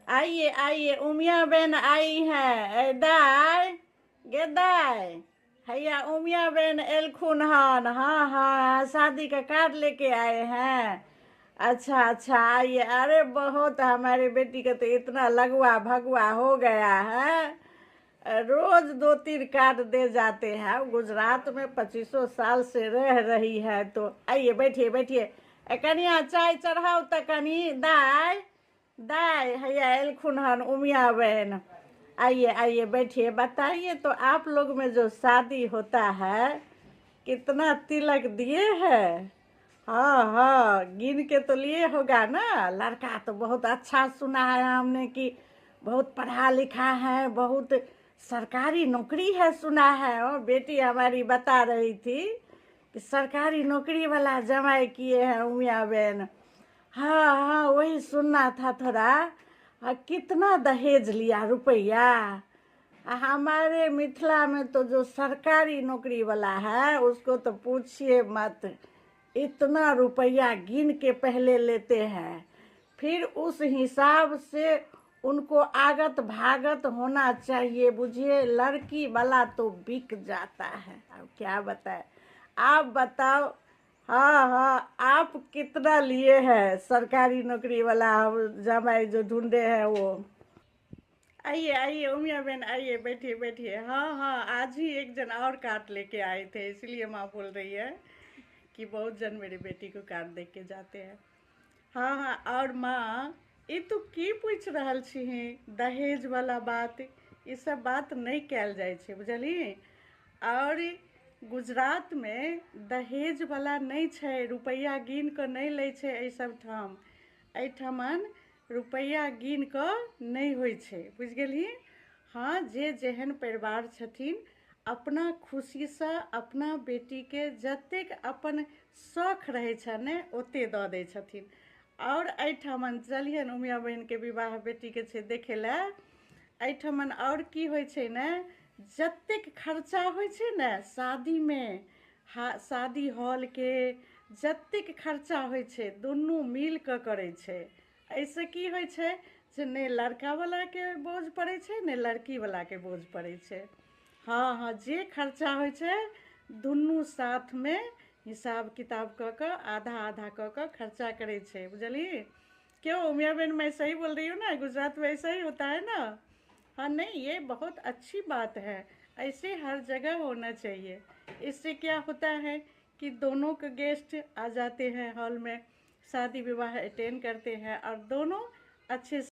आइए आइए, उमिया बहन आई है। दाय गे दाय, हैया उमिया बहन एलखुन हन। हाँ हाँ, शादी का कार्ड लेके आए हैं। अच्छा अच्छा, आइए। अरे बहुत, हमारी बेटी का तो इतना लगवा भगवा हो गया है, रोज 2-3 कार्ड दे जाते हैं। गुजरात में 25 साल से रह रही है। तो आइए, बैठिए बैठिए। कनिया चाय चढ़ाओ तो कनी। दाय दाय, हैया एलखुन हन उमिया बहन। आइए आइए, बैठिए। बताइए तो, आप लोग में जो शादी होता है, कितना तिलक दिए हैं? हाँ हाँ, गिन के तो लिए होगा ना। लड़का तो बहुत अच्छा सुना है हमने कि बहुत पढ़ा लिखा है, बहुत सरकारी नौकरी है सुना है। और बेटी हमारी बता रही थी कि सरकारी नौकरी वाला जमाई किए हैं उमिया बहन। हाँ हाँ, वही सुनना था थोड़ा। कितना दहेज लिया, रुपया? हमारे मिथिला में तो जो सरकारी नौकरी वाला है उसको तो पूछिए मत। इतना रुपया गिन के पहले लेते हैं, फिर उस हिसाब से उनको आगत भागत होना चाहिए। बुझिए, लड़की वाला तो बिक जाता है। अब क्या बताए, आप बताओ। हाँ हाँ, आप कितना लिए हैं सरकारी नौकरी वाला जमाई जो ढूंढे हैं वो? आइए आइए उमिया बहन, आइए, बैठिए बैठिए। हाँ हाँ, आज ही एक जन और कार्ड लेके आए थे, इसलिए माँ बोल रही है कि बहुत जन मेरी बेटी को कार्ड दे के जाते हैं। हाँ हाँ, और माँ, ये तो की पूछ रहल छी दहेज वाला बात? ये सब बात नहीं कल जाए छे, बुझलिए। और गुजरात में दहेज वाला नहीं छे, रुपया गिन के नहीं ले छे। एहि सब ठाम, एहिठमन रुपया गिन के नहीं होइ छे, बुझ गेलिए। हाँ, जे जेहन परिवार छथिन, अपना खुशी से अपना बेटी के जतेक अपन शौख रहे छने ओते दऽ दै छथिन। और एहिठमन चलिए ने, उमिया बहन के विवाह बेटी के छे देखे ला। एहिठमन और की होइ छे ने, जतेक खर्चा होइ छे ने शादी में, शादी हॉल के जतेक खर्चा होइ छे दुनू मिल के करे छे। ऐसे की होइ छे जे ने लड़का वाला के बोझ पड़े छे ने लड़की वाला के बोझ पड़े छे। हाँ हाँ, जे खर्चा होइ छे दुनू साथ में हिसाब किताब क के आधा आधा क के खर्चा करे छे, बुझलिए। क्यों उमिया बहन, मैं सही बोल रही हूँ ना? गुजरात में ऐसा ही होता है ना? हाँ, नहीं, ये बहुत अच्छी बात है। ऐसे हर जगह होना चाहिए। इससे क्या होता है कि दोनों के गेस्ट आ जाते हैं हॉल में, शादी विवाह अटेंड करते हैं और दोनों अच्छे